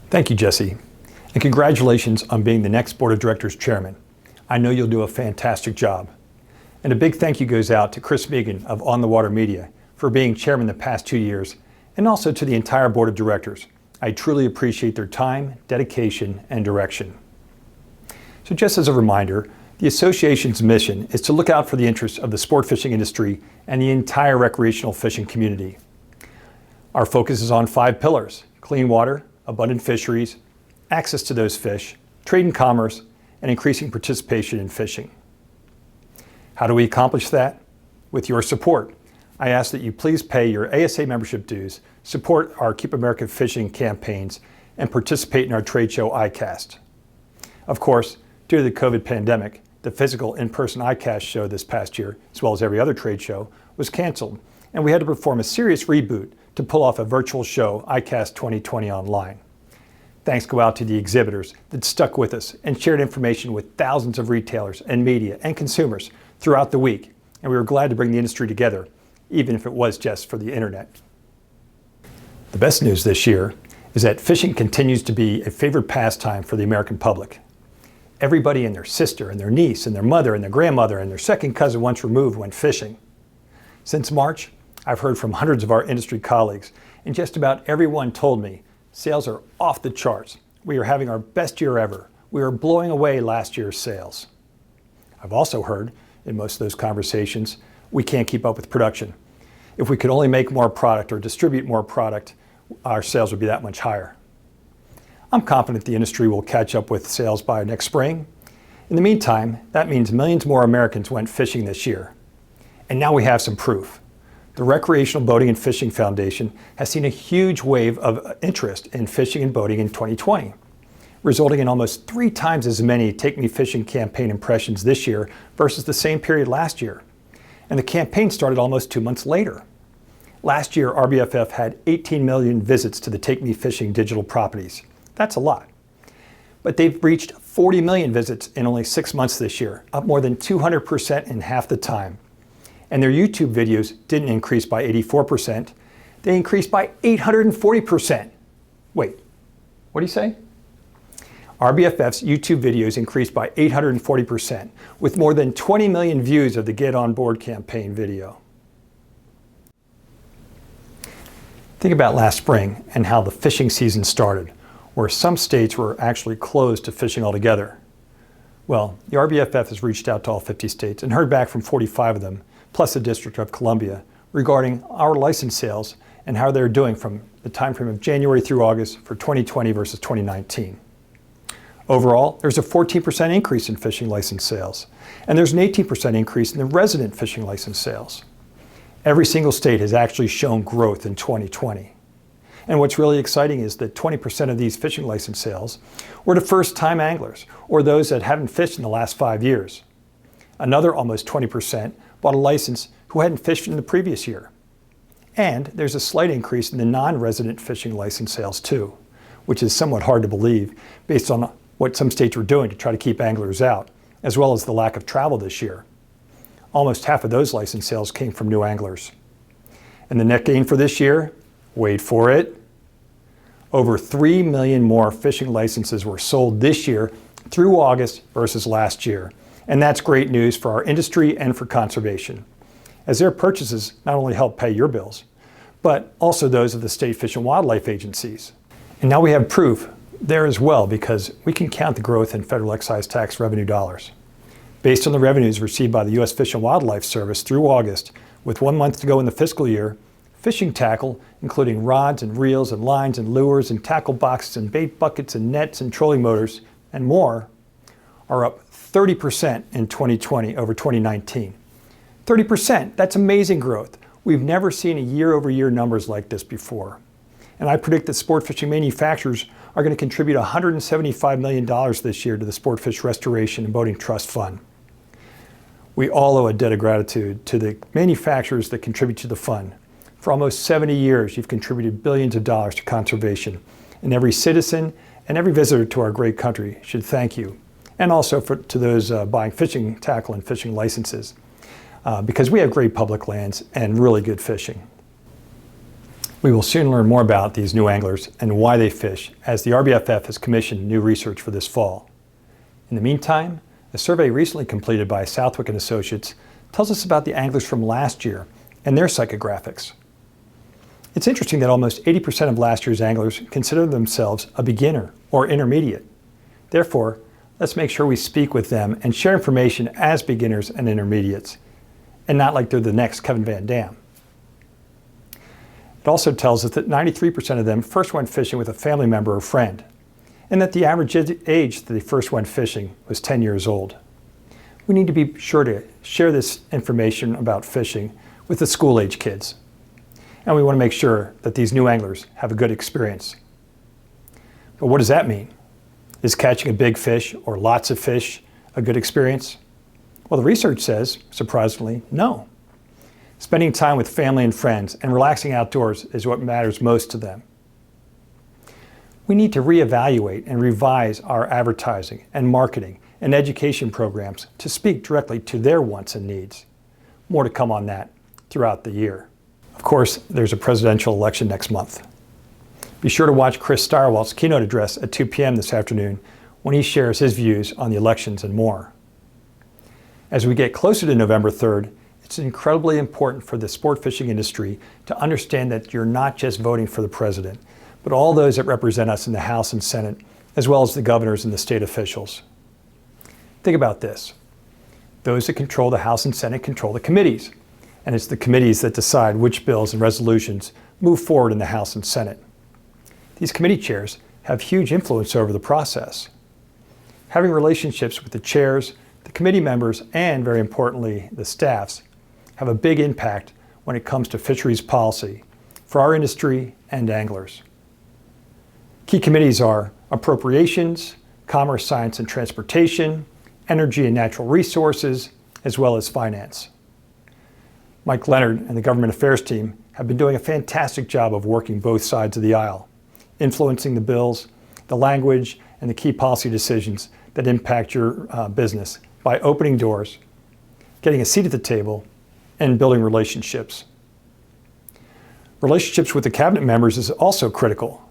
Thank you, Jesse, and congratulations on being the next Board of Directors Chairman. I know you'll do a fantastic job. And a big thank you goes out to Chris Megan of On the Water Media for being Chairman the past 2 years, and also to the entire Board of Directors. I truly appreciate their time, dedication, and direction. So just as a reminder, the association's mission is to look out for the interests of the sport fishing industry and the entire recreational fishing community. Our focus is on 5 pillars: clean water, abundant fisheries, access to those fish, trade and commerce, and increasing participation in fishing. How do we accomplish that? With your support. I ask that you please pay your ASA membership dues, support our Keep America Fishing campaigns, and participate in our trade show ICAST. Of course, due to the COVID pandemic, the physical in-person ICAST show this past year, as well as every other trade show, was canceled, and we had to perform a serious reboot to pull off a virtual show, ICAST 2020 online. Thanks go out to the exhibitors that stuck with us and shared information with thousands of retailers and media and consumers throughout the week, and we were glad to bring the industry together, even if it was just for the internet. The best news this year is that fishing continues to be a favorite pastime for the American public. Everybody and their sister and their niece and their mother and their grandmother and their second cousin once removed went fishing. Since March, I've heard from hundreds of our industry colleagues, and just about everyone told me sales are off the charts. We are having our best year ever. We are blowing away last year's sales. I've also heard, in most of those conversations, we can't keep up with production. If we could only make more product or distribute more product, our sales would be that much higher. I'm confident the industry will catch up with sales by next spring. In the meantime, that means millions more Americans went fishing this year. And now we have some proof. The Recreational Boating and Fishing Foundation has seen a huge wave of interest in fishing and boating in 2020, resulting in almost 3 times as many Take Me Fishing campaign impressions this year versus the same period last year. And the campaign started almost 2 months later. Last year, RBFF had 18 million visits to the Take Me Fishing digital properties. That's a lot. But they've reached 40 million visits in only 6 months this year, up more than 200% in half the time. And their YouTube videos didn't increase by 84%, they increased by 840%. Wait, what do you say? RBFF's YouTube videos increased by 840%, with more than 20 million views of the Get On Board campaign video. Think about last spring and how the fishing season started, where some states were actually closed to fishing altogether. Well, the RBFF has reached out to all 50 states and heard back from 45 of them, plus the District of Columbia, regarding our license sales and how they're doing from the time frame of January through August for 2020 versus 2019. Overall, there's a 14% increase in fishing license sales, and there's an 18% increase in the resident fishing license sales. Every single state has actually shown growth in 2020. And what's really exciting is that 20% of these fishing license sales were to first-time anglers, or those that haven't fished in the last 5 years. Another almost 20% bought a license who hadn't fished in the previous year. And there's a slight increase in the non-resident fishing license sales too, which is somewhat hard to believe based on what some states were doing to try to keep anglers out, as well as the lack of travel this year. Almost half of those license sales came from new anglers. And the net gain for this year, wait for it, over 3 million more fishing licenses were sold this year through August versus last year. And that's great news for our industry and for conservation, as their purchases not only help pay your bills, but also those of the state fish and wildlife agencies. And now we have proof there as well, because we can count the growth in federal excise tax revenue dollars. Based on the revenues received by the U.S. Fish and Wildlife Service through August, with 1 month to go in the fiscal year, fishing tackle, including rods and reels and lines and lures and tackle boxes and bait buckets and nets and trolling motors and more, are up 30% in 2020 over 2019. 30%, that's amazing growth. We've never seen a year-over-year numbers like this before. And I predict that sport fishing manufacturers are going to contribute $175 million this year to the Sport Fish Restoration and Boating Trust Fund. We all owe a debt of gratitude to the manufacturers that contribute to the fund. For almost 70 years, you've contributed billions of dollars to conservation, and every citizen and every visitor to our great country should thank you. And also to those buying fishing tackle and fishing licenses, because we have great public lands and really good fishing. We will soon learn more about these new anglers and why they fish, as the RBFF has commissioned new research for this fall. In the meantime, a survey recently completed by Southwick & Associates tells us about the anglers from last year and their psychographics. It's interesting that almost 80% of last year's anglers consider themselves a beginner or intermediate. Therefore, let's make sure we speak with them and share information as beginners and intermediates, and not like they're the next Kevin Van Dam. It also tells us that 93% of them first went fishing with a family member or friend, and that the average age that they first went fishing was 10 years old. We need to be sure to share this information about fishing with the school-age kids. And we want to make sure that these new anglers have a good experience. But what does that mean? Is catching a big fish or lots of fish a good experience? Well, the research says, surprisingly, no. Spending time with family and friends and relaxing outdoors is what matters most to them. We need to reevaluate and revise our advertising and marketing and education programs to speak directly to their wants and needs. More to come on that throughout the year. Of course, there's a presidential election next month. Be sure to watch Chris Stirewalt's keynote address at 2 p.m. this afternoon when he shares his views on the elections and more. As we get closer to November 3rd, it's incredibly important for the sport fishing industry to understand that you're not just voting for the president, but all those that represent us in the House and Senate, as well as the governors and the state officials. Think about this. Those that control the House and Senate control the committees, and it's the committees that decide which bills and resolutions move forward in the House and Senate. These committee chairs have huge influence over the process. Having relationships with the chairs, the committee members, and very importantly, the staffs, have a big impact when it comes to fisheries policy for our industry and anglers. Key committees are Appropriations, Commerce, Science and Transportation, Energy and Natural Resources, as well as Finance. Mike Leonard and the Government Affairs team have been doing a fantastic job of working both sides of the aisle, influencing the bills, the language, and the key policy decisions that impact your business by opening doors, getting a seat at the table, and building relationships. Relationships with the cabinet members is also critical.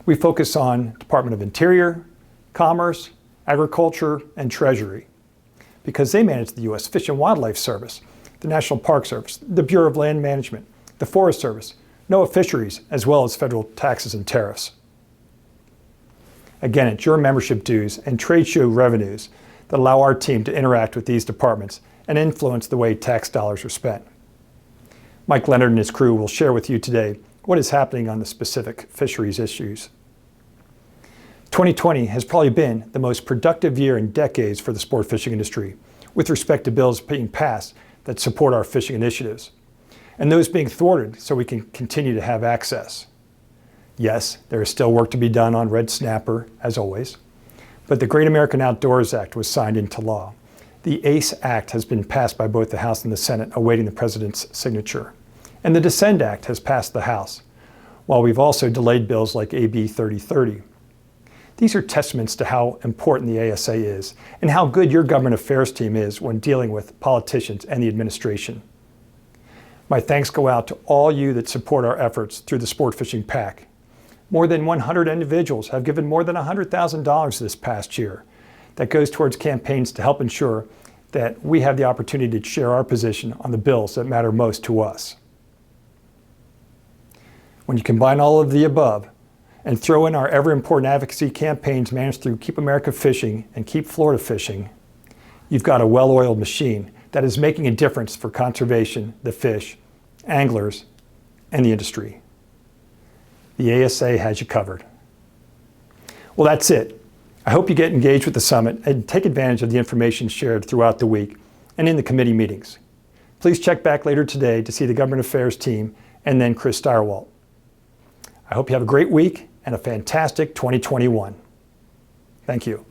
We focus on Department of Interior, Commerce, Agriculture, and Treasury, because they manage the U.S. Fish and Wildlife Service, the National Park Service, the Bureau of Land Management, the Forest Service, NOAA Fisheries, as well as federal taxes and tariffs. Again, it's your membership dues and trade show revenues that allow our team to interact with these departments and influence the way tax dollars are spent. Mike Leonard and his crew will share with you today what is happening on the specific fisheries issues. 2020 has probably been the most productive year in decades for the sport fishing industry, with respect to bills being passed that support our fishing initiatives, and those being thwarted so we can continue to have access. Yes, there is still work to be done on red snapper, as always, but the Great American Outdoors Act was signed into law. The ACE Act has been passed by both the House and the Senate, awaiting the President's signature. And the Descend Act has passed the House, while we've also delayed bills like AB 3030. These are testaments to how important the ASA is and how good your government affairs team is when dealing with politicians and the administration. My thanks go out to all you that support our efforts through the Sport Fishing PAC. More than 100 individuals have given more than $100,000 this past year. That goes towards campaigns to help ensure that we have the opportunity to share our position on the bills that matter most to us. When you combine all of the above and throw in our ever-important advocacy campaigns managed through Keep America Fishing and Keep Florida Fishing, you've got a well-oiled machine that is making a difference for conservation, the fish, anglers, and the industry. The ASA has you covered. Well, that's it. I hope you get engaged with the summit and take advantage of the information shared throughout the week and in the committee meetings. Please check back later today to see the Government Affairs team and then Chris Stirewalt. I hope you have a great week and a fantastic 2021. Thank you.